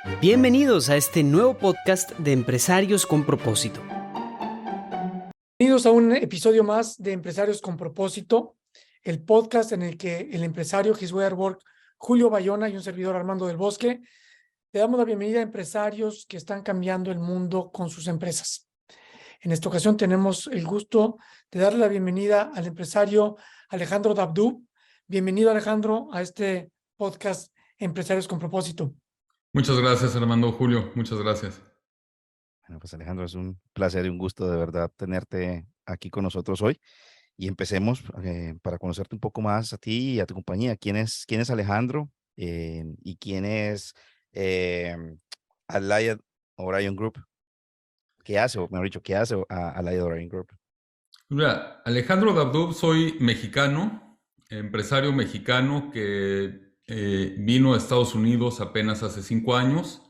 Bienvenidos a este nuevo podcast de Empresarios con Propósito. Bienvenidos a un episodio más de Empresarios con Propósito, el podcast en el que el empresario His Way at Work, Julio Bayona, y un servidor Armando del Bosque, le damos la bienvenida a empresarios que están cambiando el mundo con sus empresas. En esta ocasión tenemos el gusto de darle la bienvenida al empresario Alejandro Dabdú. Bienvenido, Alejandro, a este podcast Empresarios con Propósito. Muchas gracias, Armando. Julio, muchas gracias. Bueno, pues Alejandro, es un placer y un gusto de verdad tenerte aquí con nosotros hoy. Y empecemos para conocerte un poco más a ti y a tu compañía. ¿Quién es Alejandro? ¿Y quién es eh, Allied Orion Group? ¿Qué hace, o mejor dicho, qué hace Allied Orion Group? Mira, Alejandro Dabdub, soy mexicano, empresario mexicano que vino a Estados Unidos apenas hace 5 años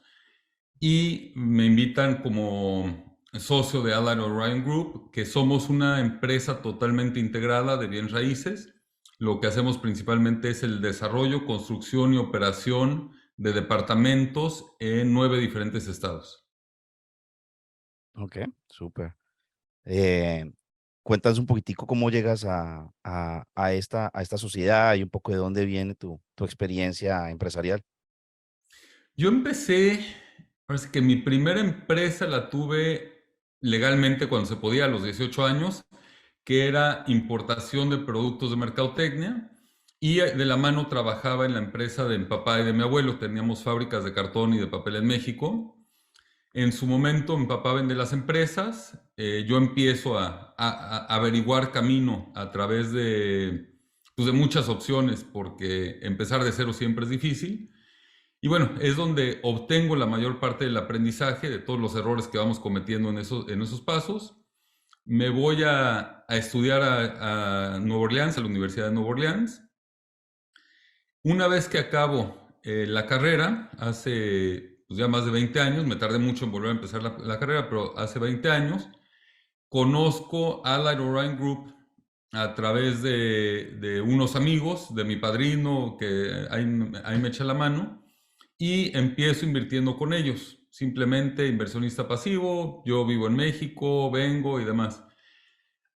y me invitan como socio de Allied Orion Group, que somos una empresa totalmente integrada de bienes raíces. Lo que hacemos principalmente es el desarrollo, construcción y operación de departamentos en 9 diferentes estados. Ok, súper. Eh, Cuéntanos un poquitico cómo llegas a esta sociedad y un poco de dónde viene tu experiencia empresarial. Yo empecé, parece que mi primera empresa la tuve legalmente cuando se podía, a los 18 años, que era importación de productos de mercadotecnia, y de la mano trabajaba en la empresa de mi papá y de mi abuelo. Teníamos fábricas de cartón y de papel en México. En su momento mi papá vende las empresas, yo empiezo a averiguar camino a través pues de muchas opciones, porque empezar de cero siempre es difícil. Y bueno, es donde obtengo la mayor parte del aprendizaje de todos los errores que vamos cometiendo en esos pasos. Me voy a estudiar a Nueva Orleans, a la Universidad de Nueva Orleans. Una vez que acabo la carrera, hace pues, ya más de 20 años, me tardé mucho en volver a empezar la carrera, pero hace 20 años, conozco Allied Orion Group a través de unos amigos, de mi padrino, que ahí me echa la mano, y empiezo invirtiendo con ellos. Simplemente inversionista pasivo, yo vivo en México, vengo y demás.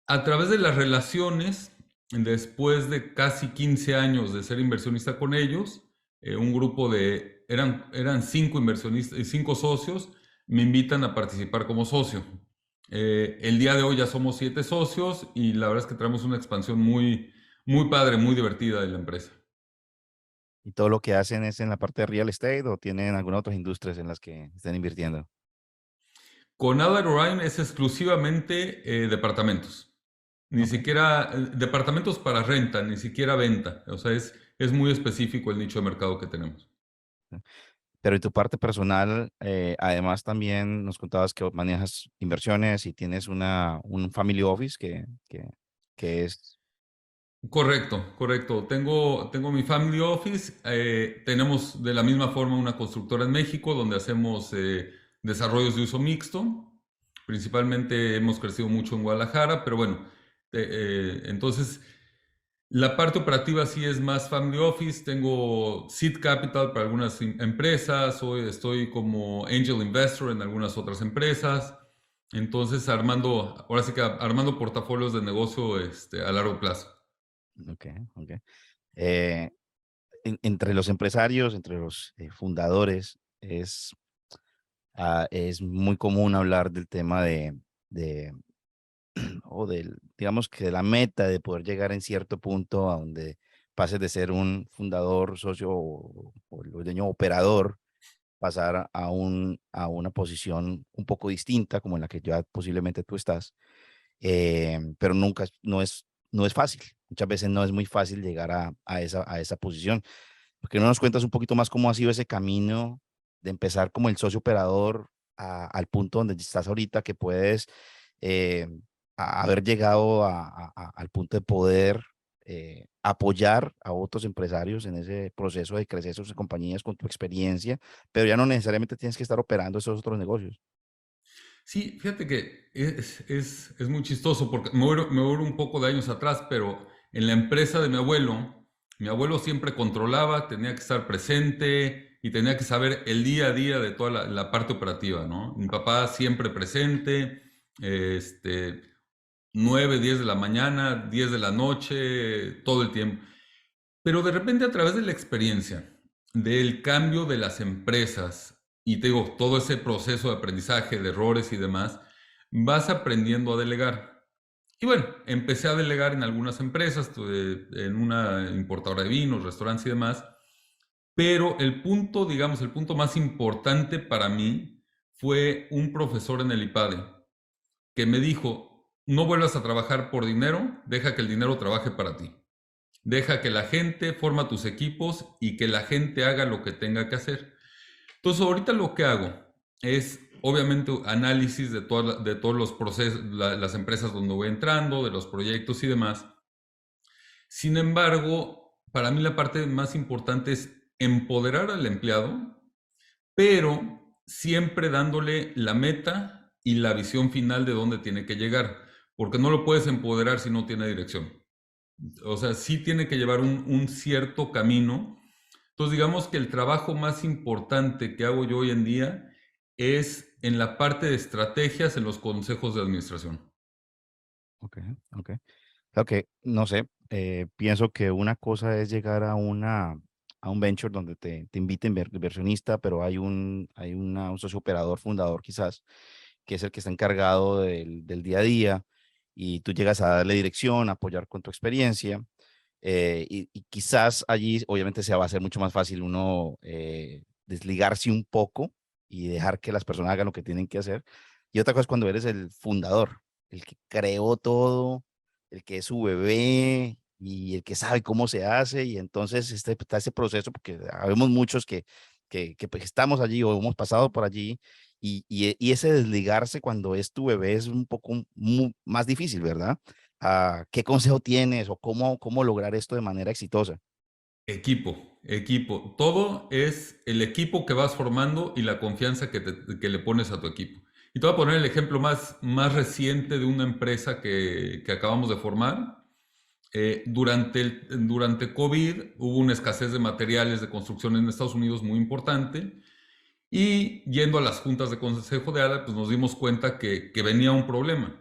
A través de las relaciones, después de casi 15 años de ser inversionista con ellos, un grupo eran 5 inversionistas y 5 socios, me invitan a participar como socio. El día de hoy ya somos 7 socios y la verdad es que traemos una expansión muy, muy padre, muy divertida de la empresa. ¿Y todo lo que hacen es en la parte de real estate o tienen algunas otras industrias en las que están invirtiendo? Con Allied Orion es exclusivamente departamentos. Ni Ok. siquiera departamentos para renta, ni siquiera venta. O sea, es muy específico el nicho de mercado que tenemos. Pero en tu parte personal, además también nos contabas que manejas inversiones y tienes un family office que es... Correcto, correcto. Tengo mi family office. Tenemos de la misma forma una constructora en México donde hacemos desarrollos de uso mixto. Principalmente hemos crecido mucho en Guadalajara, pero bueno, entonces la parte operativa sí es más family office. Tengo seed capital para algunas empresas. Hoy estoy como angel investor en algunas otras empresas. Entonces, ahora sí que armando portafolios de negocio a largo plazo. Ok, ok. Eh, Entre los empresarios, entre los fundadores, es muy común hablar del tema de o digamos que de la meta de poder llegar en cierto punto a donde pases de ser un fundador, socio o el dueño operador, pasar a una posición un poco distinta como en la que ya posiblemente tú estás, pero nunca, no es fácil. Muchas veces no es muy fácil llegar a esa posición. Porque no nos cuentas un poquito más cómo ha sido ese camino de empezar como el socio operador al punto donde estás ahorita, que puedes eh, haber llegado al punto de poder apoyar a otros empresarios en ese proceso de crecer sus compañías con tu experiencia, pero ya no necesariamente tienes que estar operando esos otros negocios. Sí, fíjate que es muy chistoso porque me voy un poco de años atrás, pero en la empresa de mi abuelo siempre controlaba, tenía que estar presente, y tenía que saber el día a día de toda la parte operativa, ¿no? Mi papá siempre presente, 9, 10 de la mañana, 10 de la noche, todo el tiempo. Pero de repente a través de la experiencia, del cambio de las empresas y te digo, todo ese proceso de aprendizaje, de errores y demás, vas aprendiendo a delegar. Y bueno, empecé a delegar en algunas empresas, en una importadora de vinos, restaurantes y demás, pero el punto, digamos, el punto más importante para mí fue un profesor en el IPADE que me dijo, no vuelvas a trabajar por dinero, deja que el dinero trabaje para ti. Deja que la gente forma tus equipos y que la gente haga lo que tenga que hacer. Entonces, ahorita lo que hago es, obviamente, análisis de todos los procesos, las empresas donde voy entrando, de los proyectos y demás. Sin embargo, para mí la parte más importante es empoderar al empleado, pero siempre dándole la meta y la visión final de dónde tiene que llegar, porque no lo puedes empoderar si no tiene dirección. O sea, sí tiene que llevar un cierto camino. Entonces, digamos que el trabajo más importante que hago yo hoy en día es en la parte de estrategias en los consejos de administración. Ok, ok. Claro que, no sé, pienso que una cosa es llegar a un venture donde te inviten inversionista, pero un socio operador fundador quizás, que es el que está encargado del día a día, y tú llegas a darle dirección, a apoyar con tu experiencia, y quizás allí obviamente se va a hacer mucho más fácil uno desligarse un poco y dejar que las personas hagan lo que tienen que hacer. Y otra cosa es cuando eres el fundador, el que creó todo, el que es su bebé y el que sabe cómo se hace, y entonces está ese proceso, porque habemos muchos que pues, estamos allí o hemos pasado por allí, y ese desligarse cuando es tu bebé es un poco más difícil, ¿verdad? ¿Qué consejo tienes o cómo lograr esto de manera exitosa? Equipo. Todo es el equipo que vas formando y la confianza que le pones a tu equipo. Y te voy a poner el ejemplo más reciente de una empresa que acabamos de formar. Durante COVID hubo una escasez de materiales de construcción en Estados Unidos muy importante, y yendo a las juntas de consejo de ADA, pues nos dimos cuenta que venía un problema.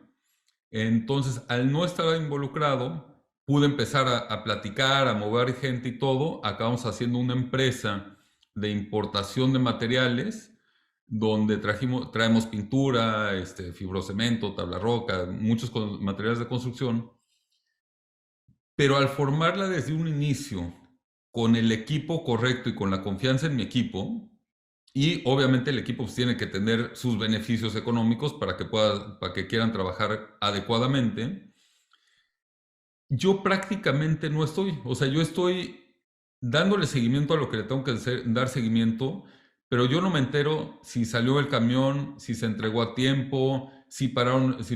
Entonces, al no estar involucrado, pude empezar a platicar, a mover gente y todo. Acabamos haciendo una empresa de importación de materiales donde traemos pintura, fibrocemento, tabla roca, muchos materiales de construcción. Pero al formarla desde un inicio, con el equipo correcto y con la confianza en mi equipo, y obviamente el equipo pues, tiene que tener sus beneficios económicos para que quieran trabajar adecuadamente. Yo prácticamente no estoy, o sea, yo estoy dándole seguimiento a lo que le tengo que dar seguimiento, pero yo no me entero si salió el camión, si se entregó a tiempo, si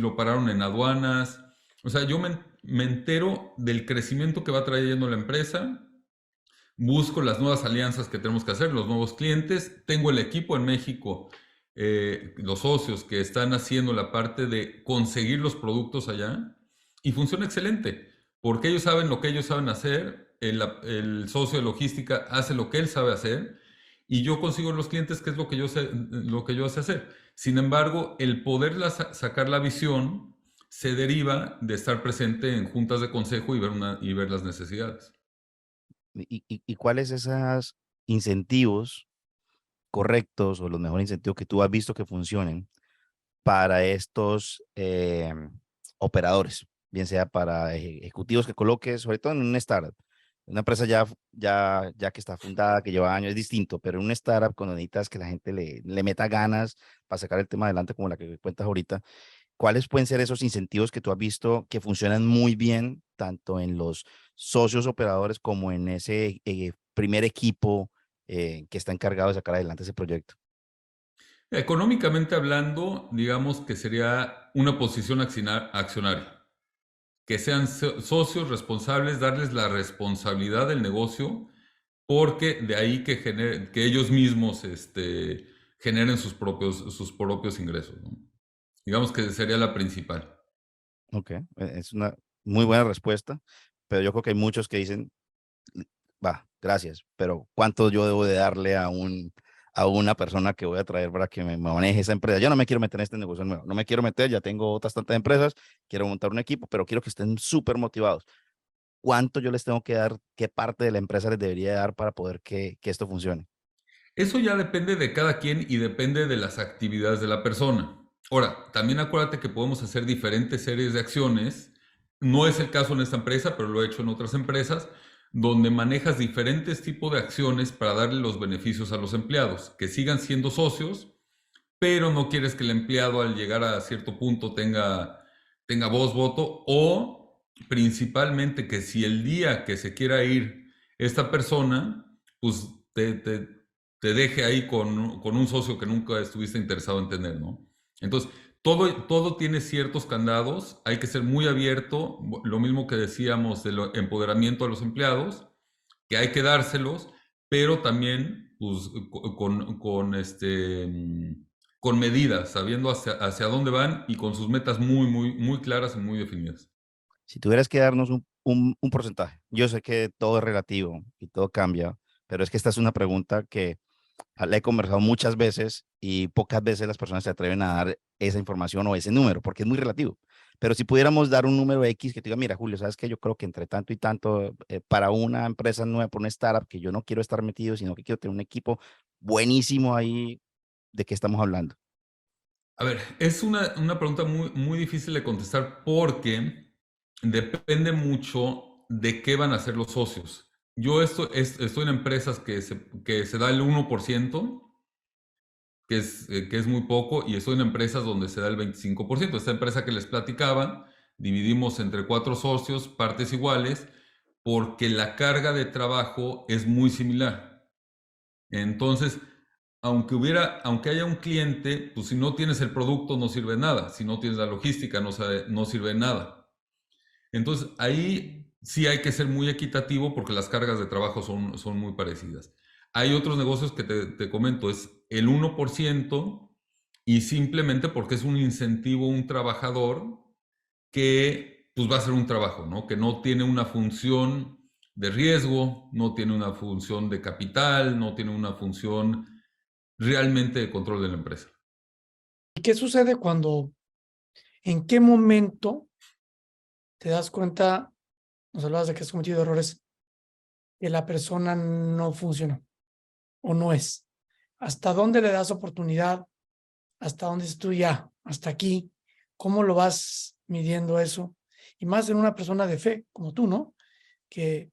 lo pararon en aduanas. O sea, yo me entero del crecimiento que va trayendo la empresa, busco las nuevas alianzas que tenemos que hacer, los nuevos clientes, tengo el equipo en México, los socios que están haciendo la parte de conseguir los productos allá, y funciona excelente, porque ellos saben lo que ellos saben hacer, el socio de logística hace lo que él sabe hacer, y yo consigo los clientes, que es lo que yo sé hacer. Sin embargo, el poder sacar la visión se deriva de estar presente en juntas de consejo y ver las necesidades. ¿Y cuáles esos incentivos correctos o los mejores incentivos que tú has visto que funcionen para estos operadores, bien sea para ejecutivos que coloques, sobre todo en una startup? Una empresa ya que está fundada, que lleva años, es distinto, pero en una startup, cuando necesitas que la gente le meta ganas para sacar el tema adelante, como la que cuentas ahorita, ¿cuáles pueden ser esos incentivos que tú has visto que funcionan muy bien, tanto en los socios operadores como en ese primer equipo que está encargado de sacar adelante ese proyecto? Económicamente hablando, digamos que sería una posición accionaria, que sean socios responsables, darles la responsabilidad del negocio, porque de ahí que ellos mismos generen sus propios ingresos, ¿no? Digamos que sería la principal. Ok, es una muy buena respuesta, pero yo creo que hay muchos que dicen, va, gracias, pero ¿cuánto yo debo de darle a una persona que voy a traer para que me maneje esa empresa? Yo no me quiero meter en este negocio nuevo, no me quiero meter, ya tengo otras tantas empresas, quiero montar un equipo, pero quiero que estén súper motivados. ¿Cuánto yo les tengo que dar? ¿Qué parte de la empresa les debería dar para poder que esto funcione? Eso ya depende de cada quien y depende de las actividades de la persona. Ahora, también acuérdate que podemos hacer diferentes series de acciones. No es el caso en esta empresa, pero lo he hecho en otras empresas, donde manejas diferentes tipos de acciones para darle los beneficios a los empleados, que sigan siendo socios, pero no quieres que el empleado al llegar a cierto punto tenga voz, voto, o principalmente que si el día que se quiera ir esta persona, pues te deje ahí con un socio que nunca estuviste interesado en tener, ¿no? Entonces, todo tiene ciertos candados, hay que ser muy abierto, lo mismo que decíamos del empoderamiento a los empleados, que hay que dárselos, pero también pues, con medidas, sabiendo hacia dónde van y con sus metas muy claras y muy definidas. Si tuvieras que darnos un porcentaje, yo sé que todo es relativo y todo cambia, pero es que esta es una pregunta que la he conversado muchas veces y pocas veces las personas se atreven a dar esa información o ese número, porque es muy relativo. Pero si pudiéramos dar un número X que te diga, mira, Julio, sabes que yo creo que entre tanto y tanto, para una empresa nueva, para una startup, que yo no quiero estar metido, sino que quiero tener un equipo buenísimo ahí, ¿de qué estamos hablando? A ver, es una pregunta muy difícil de contestar porque depende mucho de qué van a hacer los socios. Yo estoy en empresas que se da el 1%, que es muy poco, y estoy en empresas donde se da el 25%. Esta empresa que les platicaba, dividimos entre 4 socios, partes iguales, porque la carga de trabajo es muy similar. Entonces, aunque haya un cliente, pues si no tienes el producto no sirve de nada, si no tienes la logística no sirve de nada. Entonces, ahí sí hay que ser muy equitativo porque las cargas de trabajo son muy parecidas. Hay otros negocios que te comento, es el 1% y simplemente porque es un incentivo a un trabajador que pues va a hacer un trabajo, ¿no? Que no tiene una función de riesgo, no tiene una función de capital, no tiene una función realmente de control de la empresa. ¿Y qué sucede en qué momento te das cuenta, nos hablabas de que has cometido errores, que la persona no funcionó o no es? ¿Hasta dónde le das oportunidad? ¿Hasta dónde dices tú ya? ¿Hasta aquí? ¿Cómo lo vas midiendo eso? Y más en una persona de fe como tú, ¿no? Que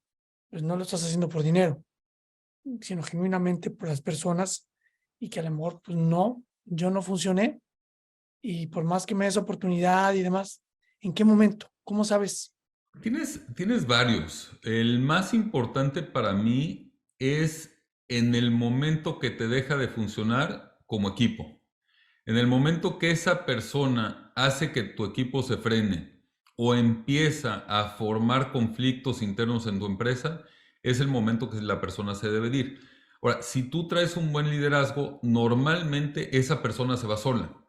pues, no lo estás haciendo por dinero, sino genuinamente por las personas y que a lo mejor, pues no, yo no funcioné y por más que me des oportunidad y demás, ¿en qué momento? ¿Cómo sabes? Tienes varios. El más importante para mí es en el momento que te deja de funcionar como equipo. En el momento que esa persona hace que tu equipo se frene o empieza a formar conflictos internos en tu empresa, es el momento que la persona se debe de ir. Ahora, si tú traes un buen liderazgo, normalmente esa persona se va sola.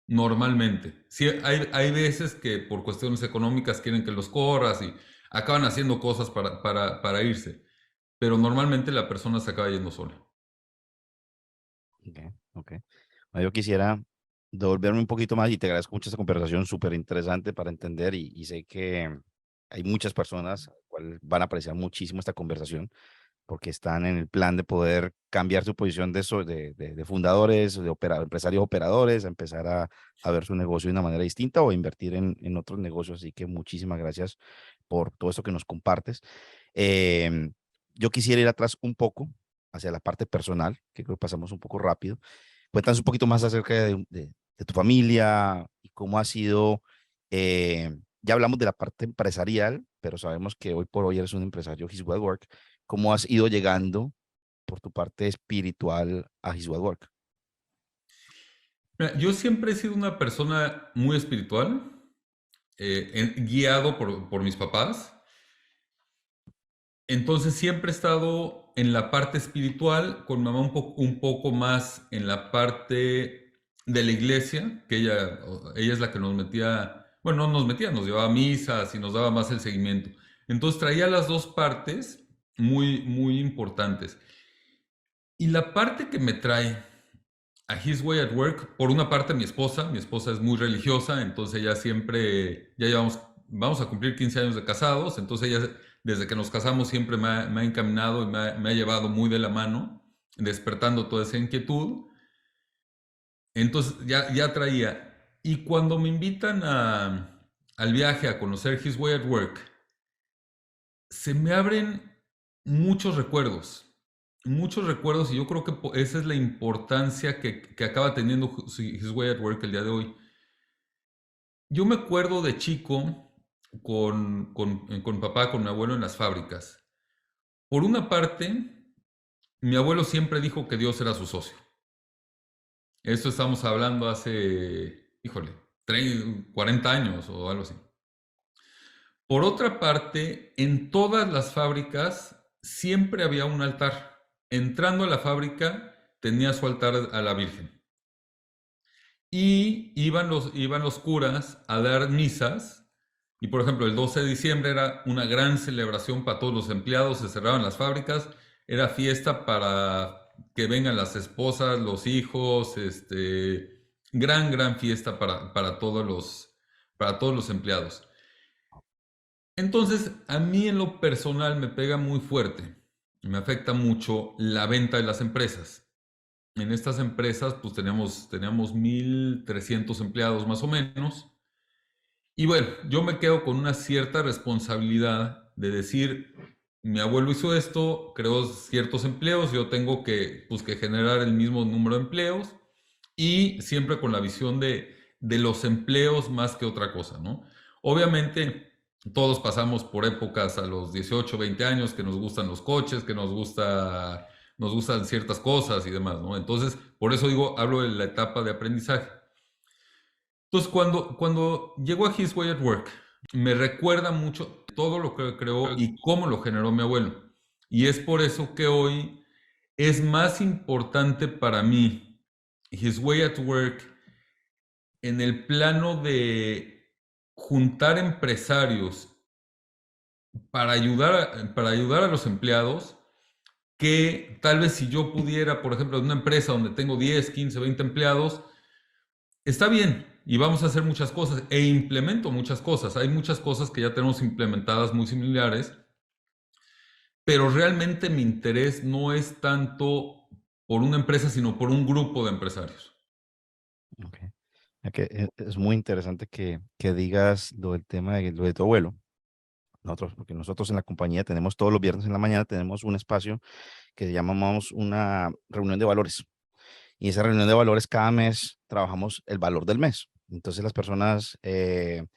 Normalmente. Sí, hay veces que por cuestiones económicas quieren que los corras y acaban haciendo cosas para irse, pero normalmente la persona se acaba yendo sola. Ok, ok. Bueno, yo quisiera devolverme un poquito más y te agradezco mucho esta conversación súper interesante para entender y sé que hay muchas personas cuales van a apreciar muchísimo esta conversación porque están en el plan de poder cambiar su posición de fundadores, empresarios operadores, a empezar a ver su negocio de una manera distinta o invertir en otros negocios. Así que muchísimas gracias por todo esto que nos compartes. Yo quisiera ir atrás un poco hacia la parte personal, que creo que pasamos un poco rápido. Cuéntanos un poquito más acerca de tu familia y cómo ha sido. Ya hablamos de la parte empresarial, pero sabemos que hoy por hoy eres un empresario His Well Work. ¿Cómo has ido llegando por tu parte espiritual a His Well Work? Mira, yo siempre he sido una persona muy espiritual, guiado por mis papás. Entonces siempre he estado en la parte espiritual, con mamá un poco más en la parte de la iglesia, que ella es la que nos metía, bueno, no nos metía, nos llevaba a misas y nos daba más el seguimiento. Entonces traía las dos partes muy importantes. Y la parte que me trae a His Way at Work, por una parte mi esposa es muy religiosa, entonces ella siempre, vamos a cumplir 15 años de casados, entonces ella desde que nos casamos siempre me ha encaminado y me ha llevado muy de la mano, despertando toda esa inquietud. Entonces ya traía. Y cuando me invitan al viaje a conocer His Way at Work, se me abren muchos recuerdos, y yo creo que esa es la importancia que acaba teniendo His Way at Work el día de hoy. Yo me acuerdo de chico con papá, con mi abuelo en las fábricas. Por una parte, mi abuelo siempre dijo que Dios era su socio. Esto estamos hablando hace, 40 años o algo así. Por otra parte, en todas las fábricas siempre había un altar. Entrando a la fábrica tenía su altar a la Virgen. Y iban los curas a dar misas. Y por ejemplo, el 12 de diciembre era una gran celebración para todos los empleados, se cerraban las fábricas, era fiesta para que vengan las esposas, los hijos, gran fiesta para todos los empleados. Entonces, a mí en lo personal me pega muy fuerte, me afecta mucho la venta de las empresas. En estas empresas, pues teníamos 1,300 empleados más o menos. Y bueno, yo me quedo con una cierta responsabilidad de decir, mi abuelo hizo esto, creó ciertos empleos, yo tengo que generar el mismo número de empleos y siempre con la visión de los empleos más que otra cosa, ¿no? Obviamente, todos pasamos por épocas a los 18, 20 años que nos gustan los coches, que nos gustan ciertas cosas y demás, ¿no? Entonces, por eso hablo de la etapa de aprendizaje. Entonces, cuando llegó a His Way at Work, me recuerda mucho todo lo que creó y cómo lo generó mi abuelo. Y es por eso que hoy es más importante para mí His Way at Work en el plano de juntar empresarios para ayudar a los empleados, que tal vez si yo pudiera, por ejemplo, en una empresa donde tengo 10, 15, 20 empleados, está bien y vamos a hacer muchas cosas e implemento muchas cosas. Hay muchas cosas que ya tenemos implementadas muy similares, pero realmente mi interés no es tanto por una empresa, sino por un grupo de empresarios. Okay. Es muy interesante que digas lo del tema de lo de tu abuelo. Porque nosotros en la compañía tenemos todos los viernes en la mañana, tenemos un espacio que llamamos una reunión de valores. Y esa reunión de valores cada mes trabajamos el valor del mes. Entonces las personas se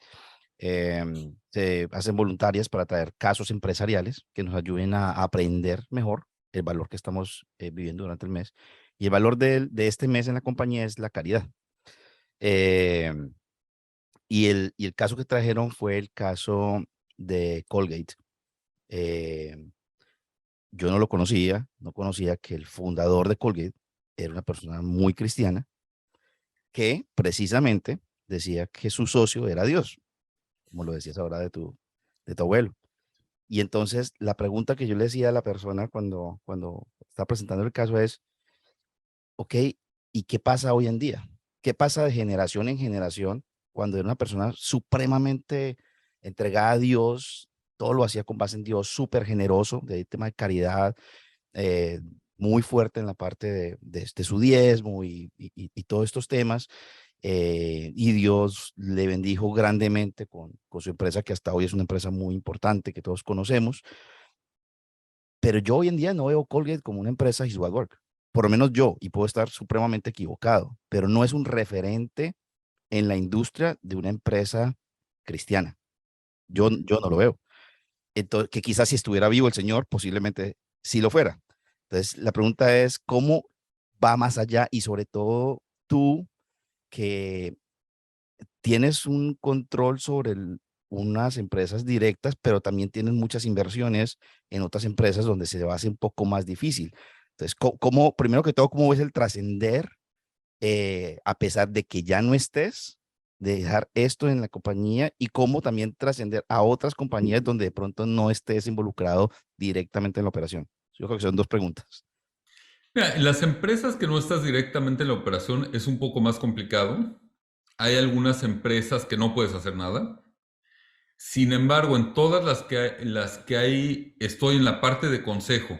hacen voluntarias para traer casos empresariales que nos ayuden a aprender mejor el valor que estamos viviendo durante el mes. Y el valor de este mes en la compañía es la caridad. Y el caso que trajeron fue el caso de Colgate. Yo no lo conocía, no conocía que el fundador de Colgate era una persona muy cristiana que precisamente decía que su socio era Dios, como lo decías ahora de tu abuelo. Y entonces la pregunta que yo le decía a la persona cuando está presentando el caso es, ok, ¿y qué pasa hoy en día? ¿Qué pasa de generación en generación cuando era una persona supremamente entregada a Dios? Todo lo hacía con base en Dios, súper generoso, de tema de caridad, muy fuerte en la parte de su diezmo y todos estos temas. Y Dios le bendijo grandemente con su empresa, que hasta hoy es una empresa muy importante que todos conocemos. Pero yo hoy en día no veo Colgate como una empresa His Way at Work. Por lo menos yo, y puedo estar supremamente equivocado, pero no es un referente en la industria de una empresa cristiana. Yo no lo veo. Entonces, que quizás si estuviera vivo el Señor, posiblemente sí lo fuera. Entonces, la pregunta es, ¿cómo va más allá? Y sobre todo tú, que tienes un control sobre unas empresas directas, pero también tienes muchas inversiones en otras empresas donde se va a hacer un poco más difícil. Entonces, primero que todo, ¿cómo ves el trascender a pesar de que ya no estés de dejar esto en la compañía y cómo también trascender a otras compañías donde de pronto no estés involucrado directamente en la operación? Yo creo que son dos preguntas. Mira, en las empresas que no estás directamente en la operación es un poco más complicado. Hay algunas empresas que no puedes hacer nada. Sin embargo, en todas las que hay, estoy en la parte de consejo,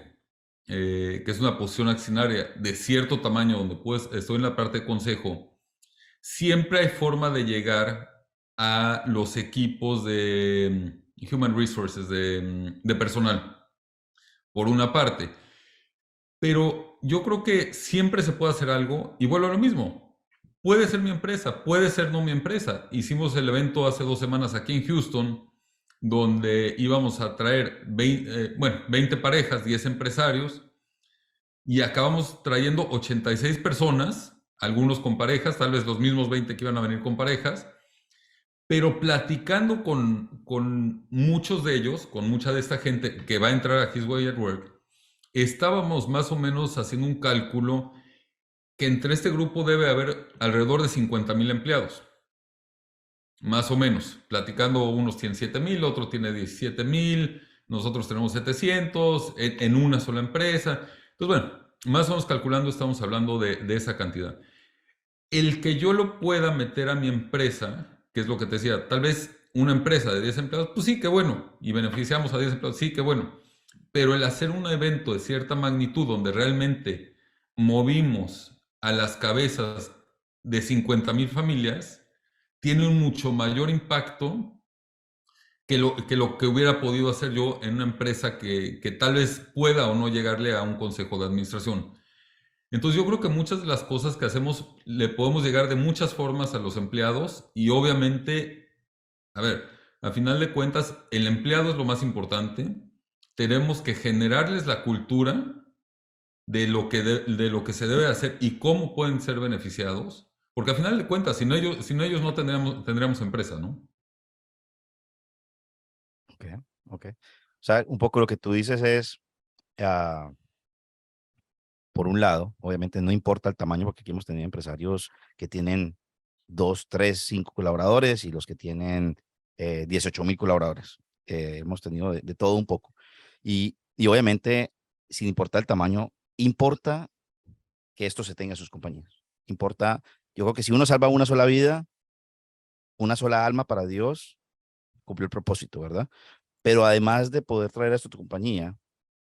que es una posición accionaria de cierto tamaño donde estoy en la parte de consejo, siempre hay forma de llegar a los equipos de Human Resources, de personal, por una parte. Pero yo creo que siempre se puede hacer algo y vuelvo a lo mismo. Puede ser mi empresa, puede ser no mi empresa. Hicimos el evento hace 2 semanas aquí en Houston, donde íbamos a traer 20 parejas, 10 empresarios, y acabamos trayendo 86 personas, algunos con parejas, tal vez los mismos 20 que iban a venir con parejas, pero platicando con muchos de ellos, con mucha de esta gente que va a entrar a His Way at Work, estábamos más o menos haciendo un cálculo que entre este grupo debe haber alrededor de 50,000 empleados. Más o menos. Platicando, unos tienen 7,000, otro tiene 17,000, nosotros tenemos 700 en una sola empresa. Entonces, bueno, más o menos calculando estamos hablando de esa cantidad. El que yo lo pueda meter a mi empresa, que es lo que te decía, tal vez una empresa de 10 empleados, pues sí, qué bueno, y beneficiamos a 10 empleados, sí, qué bueno. Pero el hacer un evento de cierta magnitud donde realmente movimos a las cabezas de 50,000 familias, tiene un mucho mayor impacto que lo que hubiera podido hacer yo en una empresa que tal vez pueda o no llegarle a un consejo de administración. Entonces yo creo que muchas de las cosas que hacemos le podemos llegar de muchas formas a los empleados y obviamente, a ver, a final de cuentas, el empleado es lo más importante. Tenemos que generarles la cultura de lo que se debe hacer y cómo pueden ser beneficiados, porque a final de cuentas, sin ellos no tendríamos empresa, ¿no? Ok, ok. O sea, un poco lo que tú dices es, ah, por un lado, obviamente no importa el tamaño, porque aquí hemos tenido empresarios que tienen 2, 3, 5 colaboradores y los que tienen 18,000 colaboradores. Hemos tenido de todo un poco. Y obviamente, sin importar el tamaño, importa que esto se tenga en sus compañías. Importa, yo creo que si uno salva una sola vida, una sola alma para Dios, cumplió el propósito, ¿verdad? Pero además de poder traer esto a tu compañía,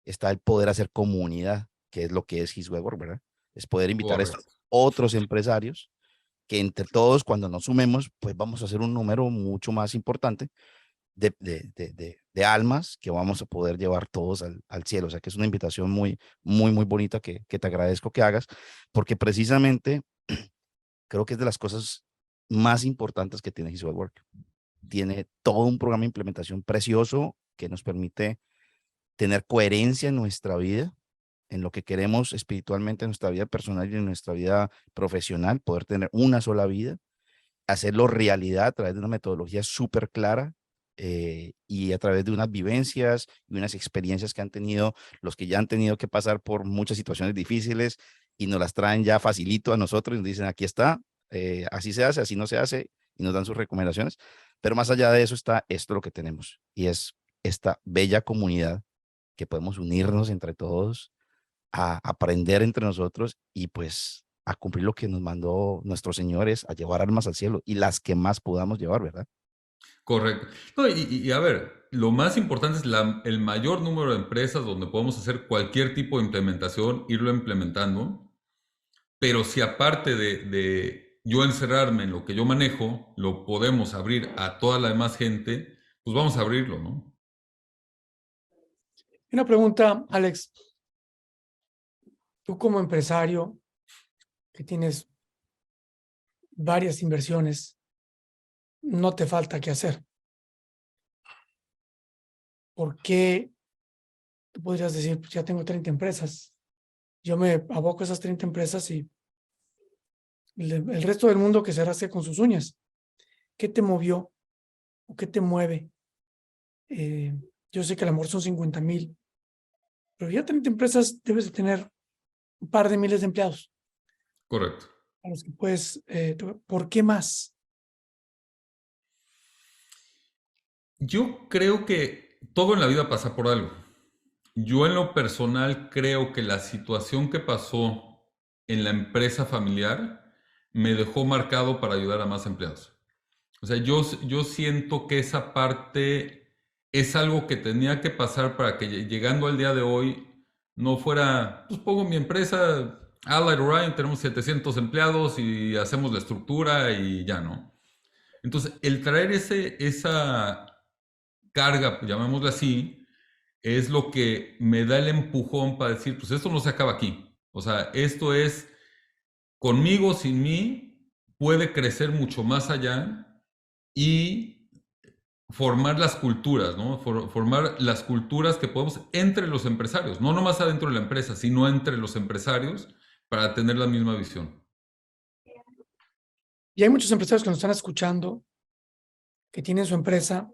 está el poder hacer comunidad, que es lo que es His Way Work, ¿verdad? Es poder invitar a estos Correcto. otros empresarios que entre todos, cuando nos sumemos, pues vamos a hacer un número mucho más importante de almas que vamos a poder llevar todos al cielo. O sea que es una invitación muy, muy, muy bonita que te agradezco que hagas, porque precisamente creo que es de las cosas más importantes que tiene His Way Work. Tiene todo un programa de implementación precioso que nos permite tener coherencia en nuestra vida, en lo que queremos espiritualmente, en nuestra vida personal y en nuestra vida profesional, poder tener una sola vida, hacerlo realidad a través de una metodología súper clara, y a través de unas vivencias y unas experiencias que han tenido los que ya han tenido que pasar por muchas situaciones difíciles y nos las traen ya facilito a nosotros y nos dicen, aquí está, así se hace, así no se hace, y nos dan sus recomendaciones. Pero más allá de eso está esto lo que tenemos, y es esta bella comunidad que podemos unirnos entre todos, a aprender entre nosotros y pues a cumplir lo que nos mandó nuestro Señor, es a llevar almas al cielo y las que más podamos llevar, ¿verdad? Correcto. No, y a ver, lo más importante es el mayor número de empresas donde podemos hacer cualquier tipo de implementación, irlo implementando, pero si aparte de yo encerrarme en lo que yo manejo, lo podemos abrir a toda la demás gente, pues vamos a abrirlo, ¿no? Una pregunta, Alex. Tú como empresario que tienes varias inversiones, no te falta qué hacer. ¿Por qué tú podrías decir, pues ya tengo 30 empresas? Yo me aboco a esas 30 empresas y el resto del mundo que se rasque con sus uñas. ¿Qué te movió o qué te mueve? Yo sé que a lo mejor son 50,000, pero ya 30 empresas debes de tener un par de miles de empleados Correcto. a los que puedes, ¿por qué más? Yo creo que todo en la vida pasa por algo. Yo en lo personal creo que la situación que pasó en la empresa familiar me dejó marcado para ayudar a más empleados. O sea, yo siento que esa parte es algo que tenía que pasar para que llegando al día de hoy no fuera, pues pongo mi empresa, Allied Orion, tenemos 700 empleados y hacemos la estructura y ya, ¿no? Entonces, el traer esa carga, llamémosla así, es lo que me da el empujón para decir, pues esto no se acaba aquí. O sea, esto es conmigo, sin mí, puede crecer mucho más allá y formar las culturas, ¿no? Formar las culturas que podemos entre los empresarios, no nomás adentro de la empresa, sino entre los empresarios para tener la misma visión. Y hay muchos empresarios que nos están escuchando, que tienen su empresa,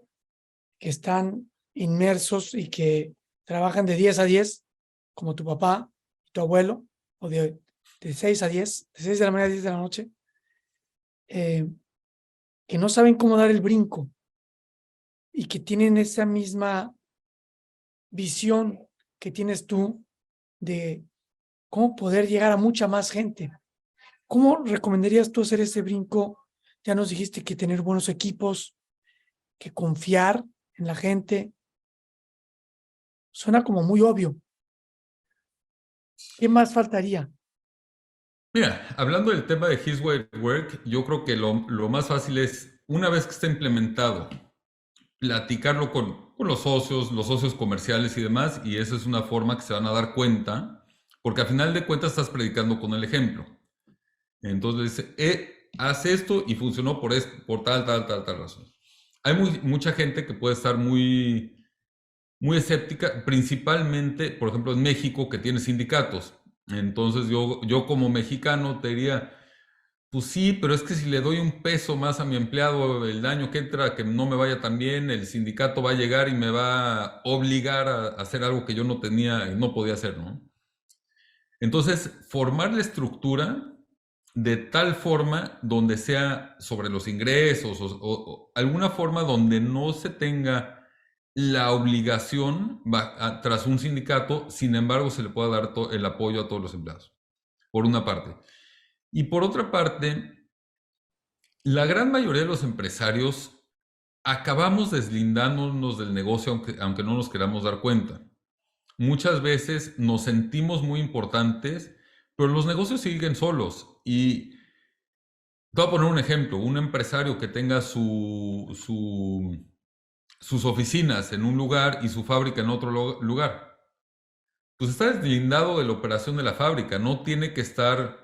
que están inmersos y que trabajan de 10 a 10, como tu papá, tu abuelo, o de 6 a 10, de 6 de la mañana a 10 de la noche, que no saben cómo dar el brinco y que tienen esa misma visión que tienes tú de cómo poder llegar a mucha más gente. ¿Cómo recomendarías tú hacer ese brinco? Ya nos dijiste que tener buenos equipos, que confiar en la gente. Suena como muy obvio. ¿Qué más faltaría? Mira, hablando del tema de His Way at Work, yo creo que lo más fácil es, una vez que esté implementado, platicarlo con los socios comerciales y demás, y esa es una forma que se van a dar cuenta, porque al final de cuentas estás predicando con el ejemplo. Entonces, haz esto y funcionó por tal razón. Hay mucha gente que puede estar muy escéptica, principalmente, por ejemplo, en México, que tiene sindicatos. Entonces, yo como mexicano te diría, pues sí, pero es que si le doy un peso más a mi empleado el año que entra, que no me vaya tan bien, el sindicato va a llegar y me va a obligar a hacer algo que yo no tenía y no podía hacer, ¿no? Entonces, formar la estructura de tal forma donde sea sobre los ingresos o alguna forma donde no se tenga la obligación tras un sindicato, sin embargo, se le pueda dar el apoyo a todos los empleados, por una parte. Y por otra parte, la gran mayoría de los empresarios acabamos deslindándonos del negocio aunque no nos queramos dar cuenta. Muchas veces nos sentimos muy importantes, pero los negocios siguen solos. Y te voy a poner un ejemplo, un empresario que tenga sus oficinas en un lugar y su fábrica en otro lugar. Pues está deslindado de la operación de la fábrica, no tiene que estar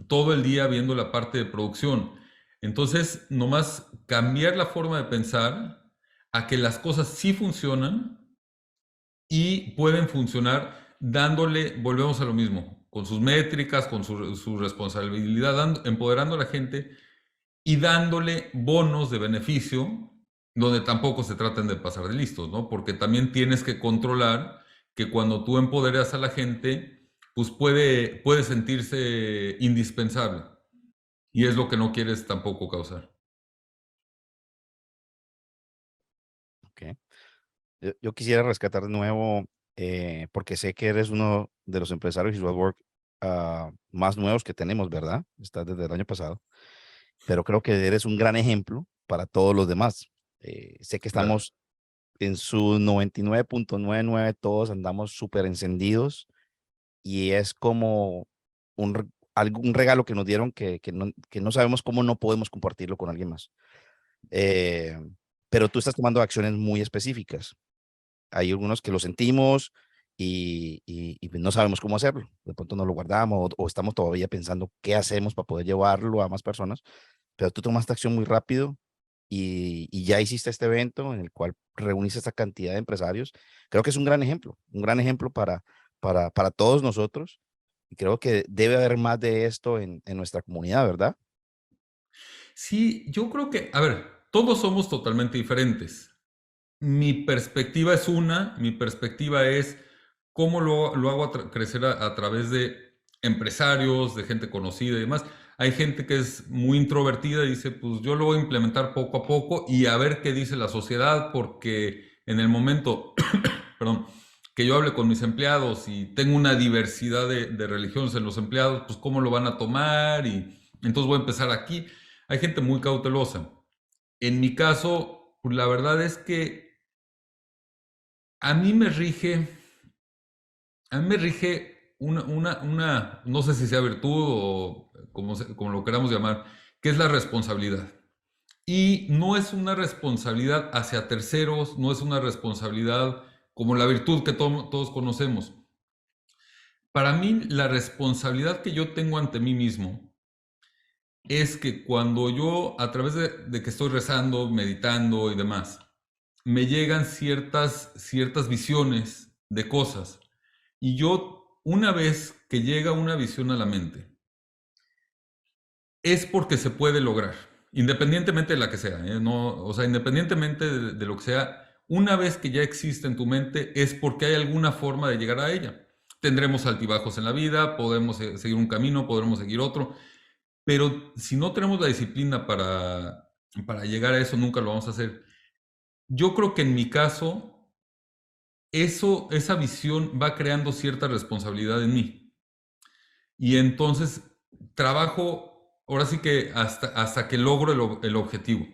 todo el día viendo la parte de producción. Entonces, nomás cambiar la forma de pensar a que las cosas sí funcionan y pueden funcionar dándole, volvemos a lo mismo, con sus métricas, con su responsabilidad, empoderando a la gente y dándole bonos de beneficio, donde tampoco se traten de pasar de listos, ¿no? Porque también tienes que controlar que cuando tú empoderas a la gente, pues puede sentirse indispensable. Y es lo que no quieres tampoco causar. Ok. Yo quisiera rescatar de nuevo, porque sé que eres uno de los empresarios Visual Work más nuevos que tenemos, ¿verdad? Estás desde el año pasado, pero creo que eres un gran ejemplo para todos los demás. Sé que Claro. estamos en su 99.99, todos andamos súper encendidos y es como un regalo que nos dieron que no sabemos cómo no podemos compartirlo con alguien más. Pero tú estás tomando acciones muy específicas. Hay algunos que lo sentimos y no sabemos cómo hacerlo. De pronto no lo guardamos o estamos todavía pensando qué hacemos para poder llevarlo a más personas, pero tú tomaste acción muy rápido y ya hiciste este evento en el cual reuniste esta cantidad de empresarios. Creo que es un gran ejemplo para todos nosotros y creo que debe haber más de esto en nuestra comunidad, ¿verdad? Sí, yo creo que, a ver, todos somos totalmente diferentes. Mi perspectiva es mi perspectiva es cómo lo hago crecer a través de empresarios, de gente conocida y demás. Hay gente que es muy introvertida y dice, pues yo lo voy a implementar poco a poco y a ver qué dice la sociedad, porque en el momento, perdón, que yo hable con mis empleados y tengo una diversidad de religiones en los empleados, pues cómo lo van a tomar, y entonces voy a empezar aquí. Hay gente muy cautelosa. En mi caso, pues la verdad es que a mí me rige no sé si sea virtud o como lo queramos llamar, que es la responsabilidad. Y no es una responsabilidad hacia terceros, no es una responsabilidad como la virtud que todos conocemos. Para mí, la responsabilidad que yo tengo ante mí mismo es que cuando yo, a través de que estoy rezando, meditando y demás, me llegan ciertas visiones de cosas. Y yo, una vez que llega una visión a la mente, es porque se puede lograr, independientemente de la que sea, ¿eh? No, o sea, independientemente de lo que sea, una vez que ya existe en tu mente, es porque hay alguna forma de llegar a ella. Tendremos altibajos en la vida, podemos seguir un camino, podremos seguir otro, pero si no tenemos la disciplina para llegar a eso, nunca lo vamos a hacer. Yo creo que en mi caso, esa visión va creando cierta responsabilidad en mí. Y entonces trabajo, ahora sí que hasta que logro el objetivo,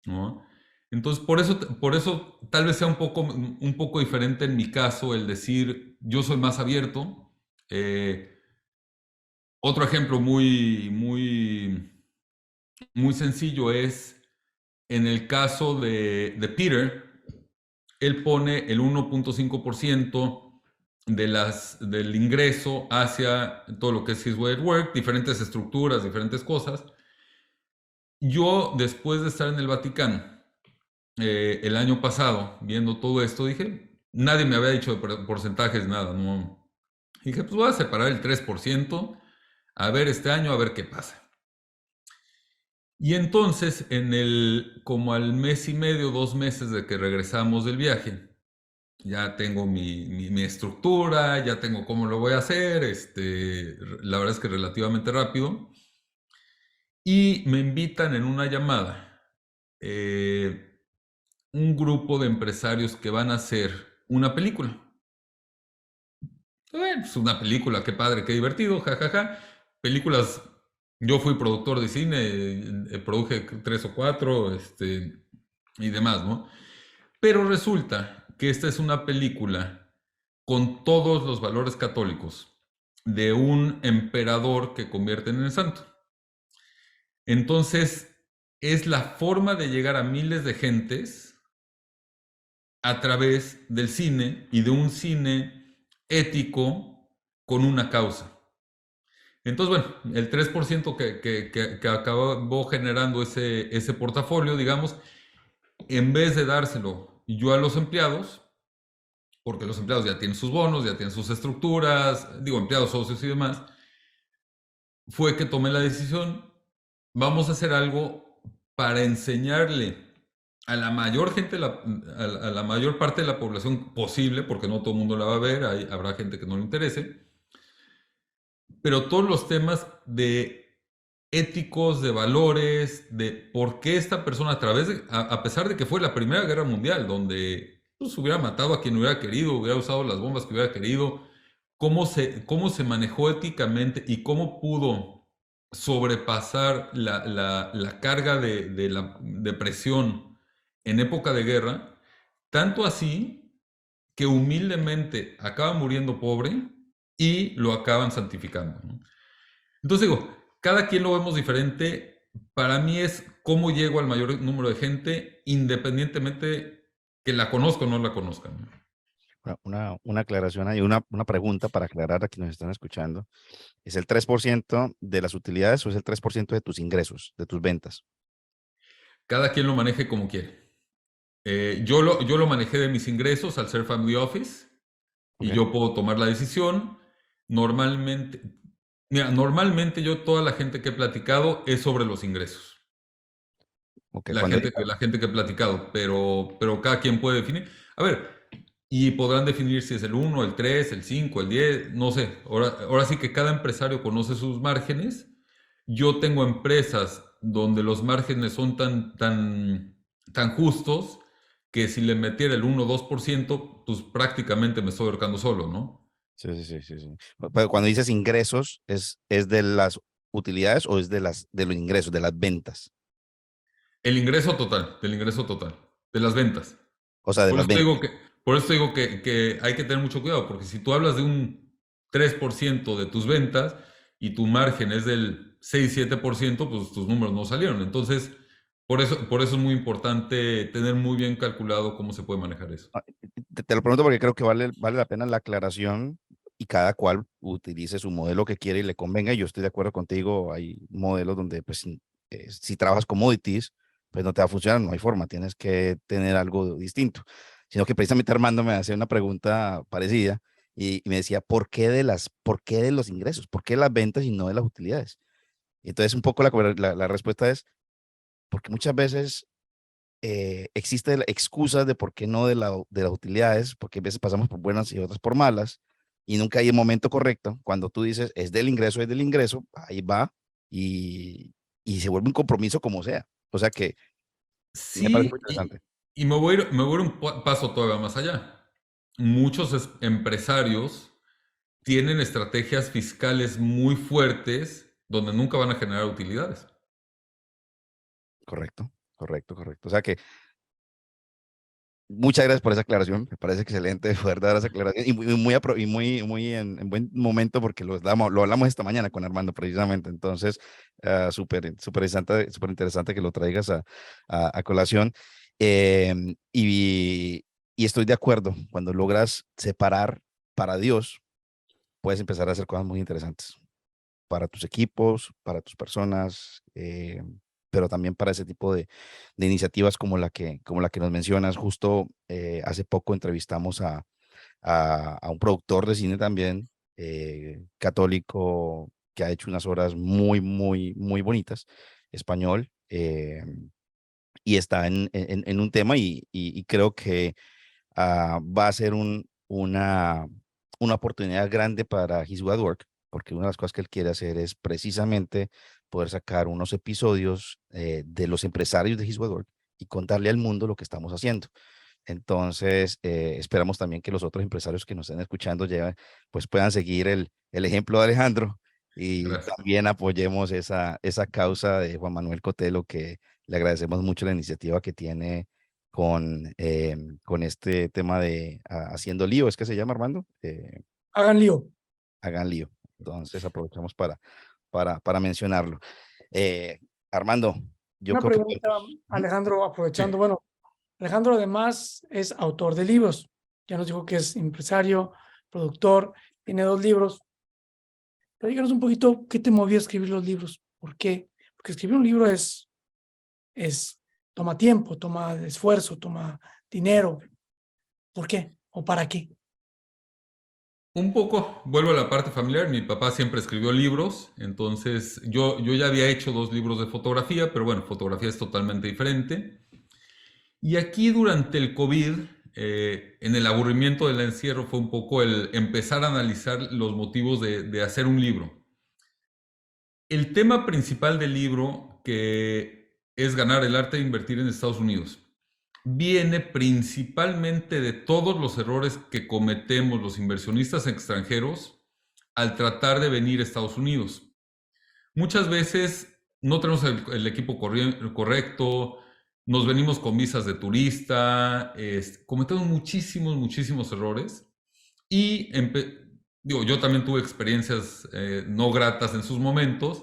¿no? Entonces, por eso tal vez sea un poco diferente en mi caso el decir, yo soy más abierto. Otro ejemplo muy sencillo es en el caso de Peter. Él pone el 1.5% del ingreso hacia todo lo que es His Way at Work, diferentes estructuras, diferentes cosas. Yo, después de estar en el Vaticano, el año pasado, viendo todo esto, dije, nadie me había dicho de porcentajes, nada, ¿no? Dije, pues voy a separar el 3%, a ver este año, a ver qué pasa. Y entonces, como al mes y medio, 2 meses de que regresamos del viaje, ya tengo mi estructura, ya tengo cómo lo voy a hacer, la verdad es que relativamente rápido. Y me invitan en una llamada un grupo de empresarios que van a hacer una película. Pues una película, qué padre, qué divertido, jajaja. Películas, yo fui productor de cine, produje 3 o 4, y demás, ¿no? Pero resulta que esta es una película con todos los valores católicos de un emperador que convierten en santo. Entonces, es la forma de llegar a miles de gentes a través del cine y de un cine ético con una causa. Entonces, bueno, el 3% que acabó generando ese portafolio, digamos, en vez de dárselo yo a los empleados, porque los empleados ya tienen sus bonos, ya tienen sus estructuras, digo, empleados, socios y demás, fue que tomé la decisión, vamos a hacer algo para enseñarle a la mayor gente, a la mayor parte de la población posible, porque no todo el mundo la va a ver, habrá gente que no le interese, pero todos los temas de éticos, de valores, de por qué esta persona, a pesar de que fue la Primera Guerra Mundial, donde pues, hubiera matado a quien hubiera querido, hubiera usado las bombas que hubiera querido, cómo se manejó éticamente y cómo pudo sobrepasar la carga de presión en época de guerra, tanto así que humildemente acaba muriendo pobre y lo acaban santificando, ¿no? Entonces digo, cada quien lo vemos diferente. Para mí es cómo llego al mayor número de gente, independientemente que la conozca o no la conozca, ¿no? Una aclaración ahí, una pregunta para aclarar a quienes nos están escuchando. ¿Es el 3% de las utilidades o es el 3% de tus ingresos, de tus ventas? Cada quien lo maneje como quiere. Yo lo manejé de mis ingresos al ser family office y Ok. yo puedo tomar la decisión. Normalmente yo toda la gente que he platicado es sobre los ingresos. Ok, La gente que he platicado, pero cada quien puede definir. A ver, y podrán definir si es el 1, el 3, el 5, el 10, no sé. Ahora sí que cada empresario conoce sus márgenes, Yo tengo empresas donde los márgenes son tan justos que si le metiera el 1 o 2%, pues prácticamente me estoy ahorcando solo, ¿no? Sí, sí, sí, sí, sí. Pero cuando dices ingresos, ¿es de las utilidades o es de los ingresos, de las ventas? El ingreso total, del ingreso total, de las ventas. O sea, de Por las eso te digo ventas. que, por eso te digo que hay que tener mucho cuidado, porque si tú hablas de un 3% de tus ventas y tu margen es del 6-7%, pues tus números no salieron. Entonces, por eso es muy importante tener muy bien calculado cómo se puede manejar eso. Te lo pregunto porque creo que vale la pena la aclaración y cada cual utilice su modelo que quiere y le convenga. Y yo estoy de acuerdo contigo. Hay modelos donde, pues, si trabajas commodities, pues no te va a funcionar, no hay forma, tienes que tener algo distinto. Sino que precisamente Armando me hacía una pregunta parecida y me decía, por qué de los ingresos? ¿Por qué las ventas y no de las utilidades? Y entonces, un poco la respuesta es, porque muchas veces existen excusas de por qué no de las utilidades, porque a veces pasamos por buenas y otras por malas, y nunca hay el momento correcto. Cuando tú dices es del ingreso, ahí va, y se vuelve un compromiso como sea. O sea que me parece muy Sí, interesante. y me voy a ir un paso todavía más allá. Muchos empresarios tienen estrategias fiscales muy fuertes donde nunca van a generar utilidades. Correcto, correcto, correcto. O sea que muchas gracias por esa aclaración. Me parece excelente poder dar esa aclaración y muy en buen momento porque lo hablamos esta mañana con Armando precisamente. Entonces, súper interesante que lo traigas a colación. Y estoy de acuerdo. Cuando logras separar para Dios, puedes empezar a hacer cosas muy interesantes para tus equipos, para tus personas, pero también para ese tipo de iniciativas como la que nos mencionas. Justo hace poco entrevistamos a un productor de cine también, católico, que ha hecho unas obras muy, muy, muy bonitas, español, y está en un tema y creo que va a ser una oportunidad grande para His God Work, porque una de las cosas que él quiere hacer es precisamente poder sacar unos episodios de los empresarios de His God Work y contarle al mundo lo que estamos haciendo. Entonces, esperamos también que los otros empresarios que nos estén escuchando pues puedan seguir el ejemplo de Alejandro y Gracias. también apoyemos esa causa de Juan Manuel Cotelo, que le agradecemos mucho la iniciativa que tiene con este tema de Haciendo Lío. ¿Es que se llama, Armando? Hagan lío. Hagan Lío. Entonces aprovechamos para mencionarlo. Eh, Armando, yo Una creo que pregunta, Alejandro, aprovechando. Sí. Bueno, Alejandro además es autor de libros. Ya nos dijo que es empresario, productor, tiene 2 libros. Pero díganos un poquito, ¿qué te movió a escribir los libros? ¿Por qué? Porque escribir un libro toma tiempo, toma esfuerzo, toma dinero. ¿Por qué? ¿O para qué? Un poco, vuelvo a la parte familiar. Mi papá siempre escribió libros, entonces yo ya había hecho 2 libros de fotografía, pero bueno, fotografía es totalmente diferente. Y aquí durante el COVID, en el aburrimiento del encierro, fue un poco el empezar a analizar los motivos de hacer un libro. El tema principal del libro, que es ganar el arte de invertir en Estados Unidos, viene principalmente de todos los errores que cometemos los inversionistas extranjeros al tratar de venir a Estados Unidos. Muchas veces no tenemos el equipo correcto, nos venimos con visas de turista, cometemos muchísimos, muchísimos errores y digo, yo también tuve experiencias no gratas en sus momentos,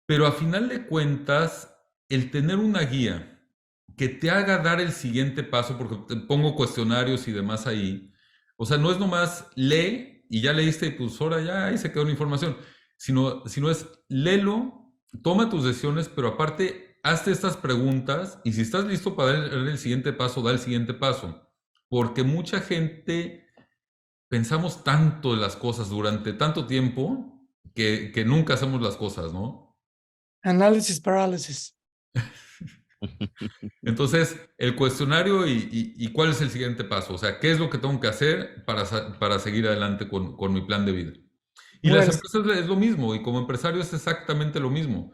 pero a final de cuentas, el tener una guía que te haga dar el siguiente paso, porque te pongo cuestionarios y demás ahí, o sea, no es nomás lee y ya leíste y pues ahora ya ahí se quedó la información, sino es léelo, toma tus decisiones, pero aparte hazte estas preguntas y si estás listo para dar el siguiente paso, da el siguiente paso, porque mucha gente pensamos tanto de las cosas durante tanto tiempo que nunca hacemos las cosas, ¿no? Análisis parálisis. Entonces, el cuestionario y cuál es el siguiente paso, o sea, qué es lo que tengo que hacer para seguir adelante con mi plan de vida. Y Muy las buenas. empresas es lo mismo, y como empresario es exactamente lo mismo.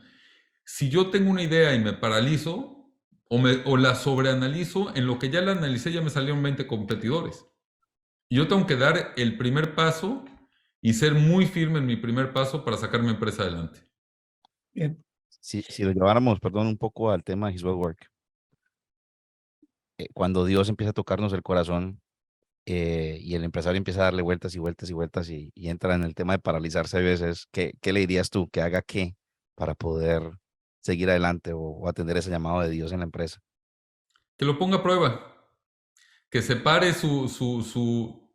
Si yo tengo una idea y me paralizo o la sobreanalizo, en lo que ya la analicé ya me salieron 20 competidores. Y yo tengo que dar el primer paso y ser muy firme en mi primer paso para sacar mi empresa adelante. Bien. Si lo lleváramos, perdón, un poco al tema de His Well Work, cuando Dios empieza a tocarnos el corazón y el empresario empieza a darle vueltas y vueltas y vueltas y entra en el tema de paralizarse a veces, ¿qué le dirías tú? ¿Que haga qué para poder seguir adelante o atender ese llamado de Dios en la empresa? Que lo ponga a prueba, que separe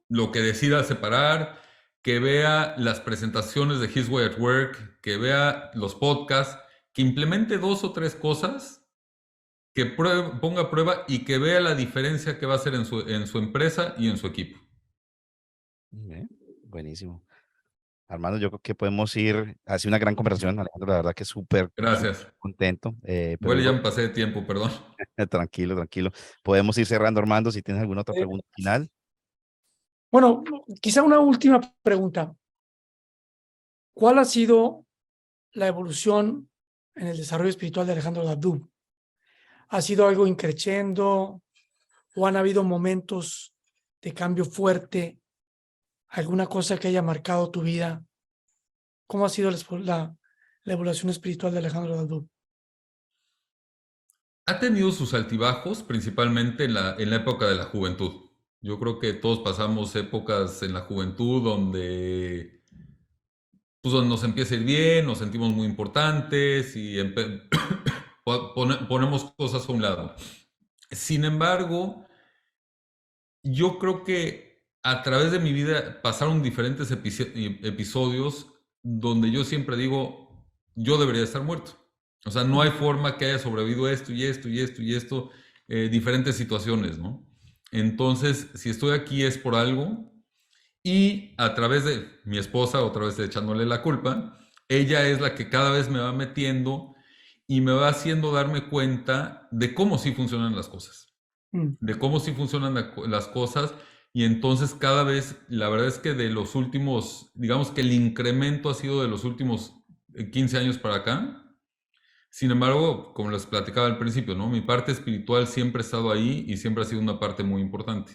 lo que decida separar, que vea las presentaciones de His Way at Work, que vea los podcasts, que implemente 2 o 3 cosas, que ponga a prueba y que vea la diferencia que va a hacer en su empresa y en su equipo. Buenísimo. Armando, yo creo que podemos ir, ha sido una gran conversación, Alejandro, la verdad que súper Gracias. contento, pero Igual yo ya me creo pasé de tiempo, perdón. tranquilo, tranquilo. Podemos ir cerrando, Armando, si tienes alguna otra Eh, pregunta final. Bueno, quizá una última pregunta. ¿Cuál ha sido la evolución en el desarrollo espiritual de Alejandro Dabdub? ¿Ha sido algo increciendo o han habido momentos de cambio fuerte? ¿Alguna cosa que haya marcado tu vida? ¿Cómo ha sido la evolución espiritual de Alejandro Dabdub? Ha tenido sus altibajos, principalmente en la época de la juventud. Yo creo que todos pasamos épocas en la juventud donde nos empieza a ir bien, nos sentimos muy importantes y ponemos cosas a un lado. Sin embargo, yo creo que a través de mi vida pasaron diferentes episodios donde yo siempre digo, yo debería estar muerto. O sea, no hay forma que haya sobrevivido esto y esto y esto y esto, diferentes situaciones, ¿no? Entonces, si estoy aquí es por algo y a través de mi esposa, otra vez echándole la culpa, ella es la que cada vez me va metiendo y me va haciendo darme cuenta de cómo sí funcionan las cosas, Mm. de cómo sí funcionan las cosas. Y entonces cada vez, la verdad es que de los últimos, digamos que el incremento ha sido de los últimos 15 años para acá. Sin embargo, como les platicaba al principio, ¿no? Mi parte espiritual siempre ha estado ahí y siempre ha sido una parte muy importante.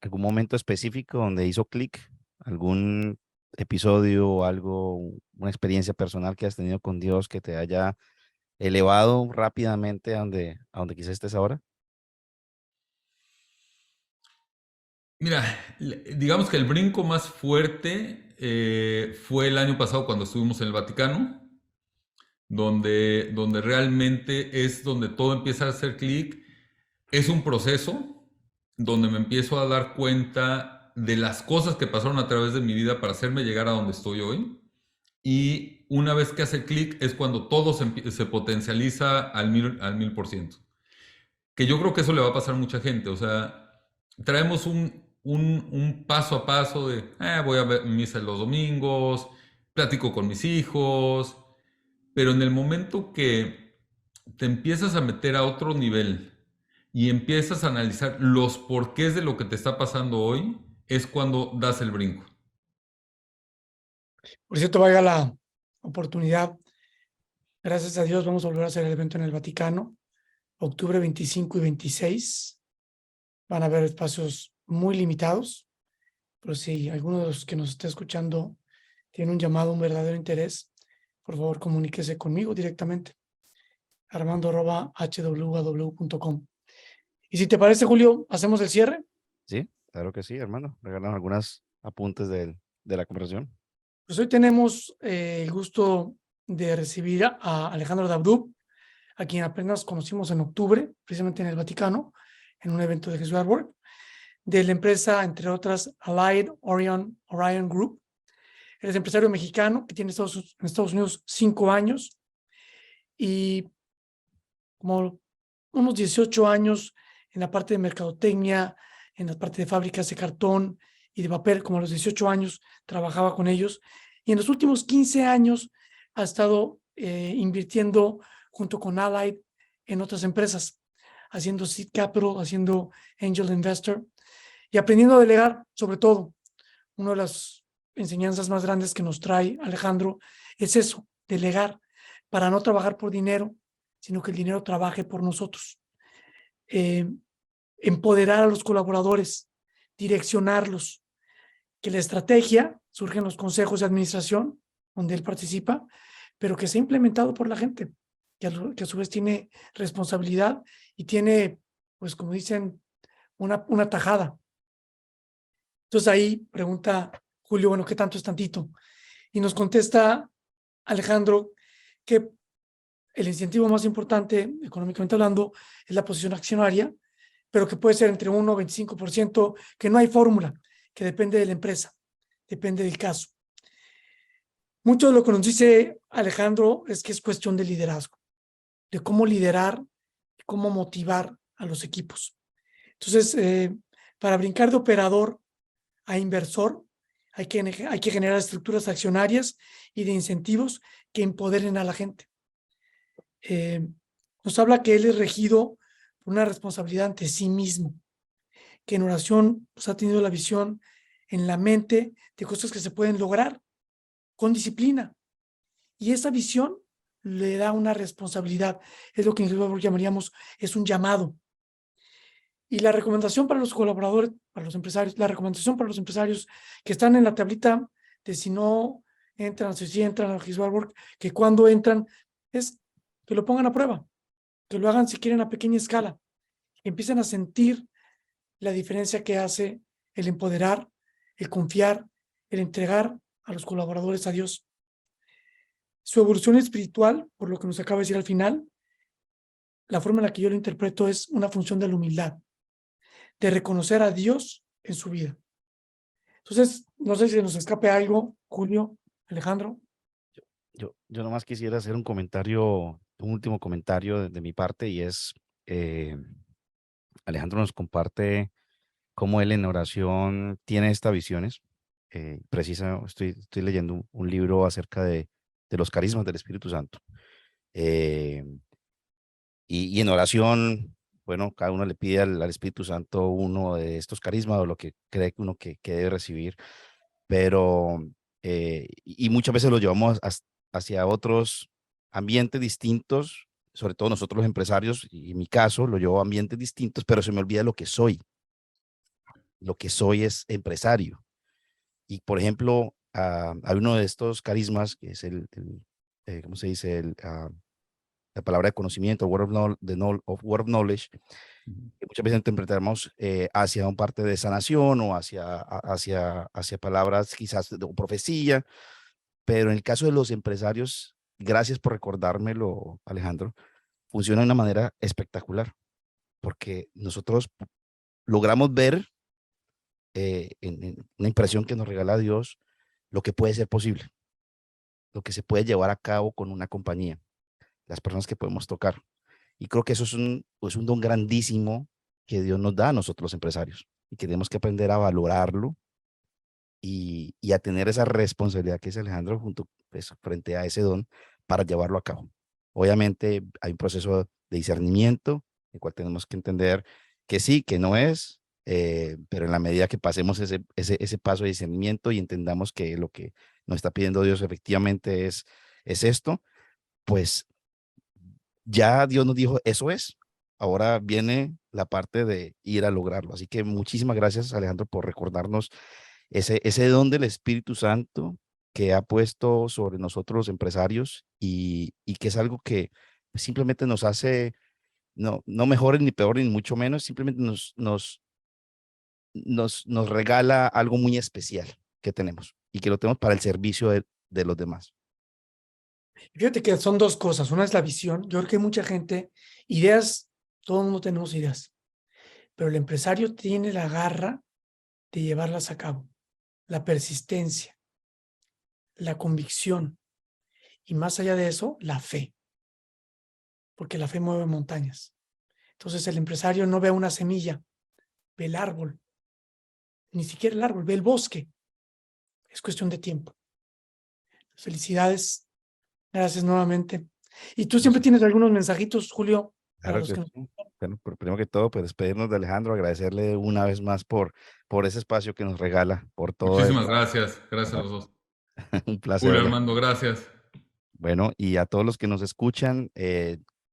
¿Algún momento específico donde hizo clic? ¿Algún episodio o algo, una experiencia personal que has tenido con Dios que te haya elevado rápidamente a donde quizás estés ahora? Mira, digamos que el brinco más fuerte fue el año pasado cuando estuvimos en el Vaticano, donde realmente es donde todo empieza a hacer clic. Es un proceso donde me empiezo a dar cuenta de las cosas que pasaron a través de mi vida para hacerme llegar a donde estoy hoy. Y una vez que hace clic es cuando todo se potencializa al 1000%. Que yo creo que eso le va a pasar a mucha gente. O sea, traemos un paso a paso de, voy a ver misa los domingos, platico con mis hijos, pero en el momento que te empiezas a meter a otro nivel y empiezas a analizar los porqués de lo que te está pasando hoy, es cuando das el brinco. Por cierto, valga la oportunidad. Gracias a Dios vamos a volver a hacer el evento en el Vaticano, octubre 25 y 26. Van a haber espacios muy limitados, pero si alguno de los que nos está escuchando tiene un llamado, un verdadero interés, por favor comuníquese conmigo directamente, armando@hwaw.com. Y si te parece, Julio, hacemos el cierre. Sí, claro que sí, hermano. Regalan algunos apuntes de la conversación. Pues hoy tenemos el gusto de recibir a Alejandro Dabdub, a quien apenas conocimos en octubre, precisamente en el Vaticano, en un evento de His Way at Work, de la empresa, entre otras, Allied Orion Group. Él es empresario mexicano que tiene en Estados Unidos 5 años y como unos 18 años en la parte de mercadotecnia, en la parte de fábricas de cartón y de papel. Como a los 18 años trabajaba con ellos y en los últimos 15 años ha estado invirtiendo junto con Allied en otras empresas, haciendo seed capital, haciendo angel investor y aprendiendo a delegar, sobre todo. Uno de los enseñanzas más grandes que nos trae Alejandro es eso, delegar, para no trabajar por dinero, sino que el dinero trabaje por nosotros. Empoderar a los colaboradores, direccionarlos, que la estrategia surge en los consejos de administración, donde él participa, pero que sea implementado por la gente, que a su vez tiene responsabilidad y tiene, pues como dicen, una tajada. Entonces ahí pregunta Julio, bueno, ¿qué tanto es tantito? Y nos contesta Alejandro que el incentivo más importante, económicamente hablando, es la posición accionaria, pero que puede ser entre 1 y 25%, que no hay fórmula, que depende de la empresa, depende del caso. Mucho de lo que nos dice Alejandro es que es cuestión de liderazgo, de cómo liderar, cómo motivar a los equipos. Entonces, para brincar de operador a inversor, hay que generar estructuras accionarias y de incentivos que empoderen a la gente. Nos habla que él es regido por una responsabilidad ante sí mismo, que en oración pues, ha tenido la visión en la mente de cosas que se pueden lograr con disciplina. Y esa visión le da una responsabilidad. Es lo que en inglés llamaríamos, es un llamado. Y la recomendación para los colaboradores, para los empresarios, la recomendación para los empresarios que están en la tablita de si no entran, si entran al His Work, que cuando entran, es que lo pongan a prueba, que lo hagan si quieren a pequeña escala, que empiecen a sentir la diferencia que hace el empoderar, el confiar, el entregar a los colaboradores a Dios. Su evolución espiritual, por lo que nos acaba de decir al final, la forma en la que yo lo interpreto es una función de la humildad, de reconocer a Dios en su vida. Entonces, no sé si se nos escape algo, Julio, Alejandro. Yo nomás quisiera hacer un comentario, un último comentario de mi parte, y es, Alejandro nos comparte cómo él en oración tiene estas visiones. Estoy leyendo un libro acerca de los carismas del Espíritu Santo. Y en oración, bueno, cada uno le pide al Espíritu Santo uno de estos carismas o lo que cree que uno que debe recibir, pero, y muchas veces lo llevamos hacia otros ambientes distintos, sobre todo nosotros los empresarios, y en mi caso lo llevo a ambientes distintos, pero se me olvida lo que soy. Lo que soy es empresario. Y por ejemplo, hay uno de estos carismas que es ¿cómo se dice? La palabra de conocimiento, word of knowledge, que muchas veces interpretamos hacia un parte de sanación o hacia palabras quizás de profecía, pero en el caso de los empresarios, gracias por recordármelo, Alejandro, funciona de una manera espectacular, porque nosotros logramos ver en una impresión que nos regala Dios lo que puede ser posible, lo que se puede llevar a cabo con una compañía, las personas que podemos tocar. Y creo que eso es un don grandísimo que Dios nos da a nosotros los empresarios y que tenemos que aprender a valorarlo y a tener esa responsabilidad que dice Alejandro pues, frente a ese don para llevarlo a cabo. Obviamente hay un proceso de discernimiento, el cual tenemos que entender que sí, que no es, pero en la medida que pasemos ese paso de discernimiento y entendamos que lo que nos está pidiendo Dios efectivamente es esto, pues ya Dios nos dijo, eso es. Ahora viene la parte de ir a lograrlo. Así que muchísimas gracias, Alejandro, por recordarnos ese don del Espíritu Santo que ha puesto sobre nosotros los empresarios y que es algo que simplemente nos hace, no mejores ni peores, ni mucho menos, simplemente nos regala algo muy especial que tenemos y que lo tenemos para el servicio de los demás. Fíjate que son dos cosas. Una es la visión. Yo creo que hay mucha gente, ideas, todo el mundo tenemos ideas, pero el empresario tiene la garra de llevarlas a cabo, la persistencia, la convicción y más allá de eso, la fe, porque la fe mueve montañas. Entonces el empresario no ve una semilla, ve el árbol, ni siquiera el árbol, ve el bosque. Es cuestión de tiempo. Felicidades, gracias nuevamente. Y tú siempre tienes algunos mensajitos, Julio. para Claro los que que nos... sí. Bueno, primero que todo, pues despedirnos de Alejandro, agradecerle una vez más por ese espacio que nos regala, por todo Muchísimas esto. gracias. Gracias a los dos. Un placer, Julio, Alejandro. Armando, gracias. Bueno, y a todos los que nos escuchan,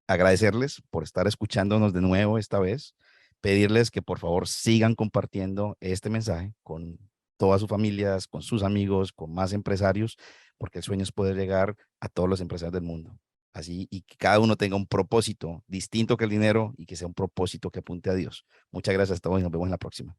agradecerles por estar escuchándonos de nuevo esta vez, pedirles que por favor sigan compartiendo este mensaje con todas sus familias, con sus amigos, con más empresarios, porque el sueño es poder llegar a todos los empresarios del mundo. Así, y que cada uno tenga un propósito distinto que el dinero y que sea un propósito que apunte a Dios. Muchas gracias a todos y nos vemos en la próxima.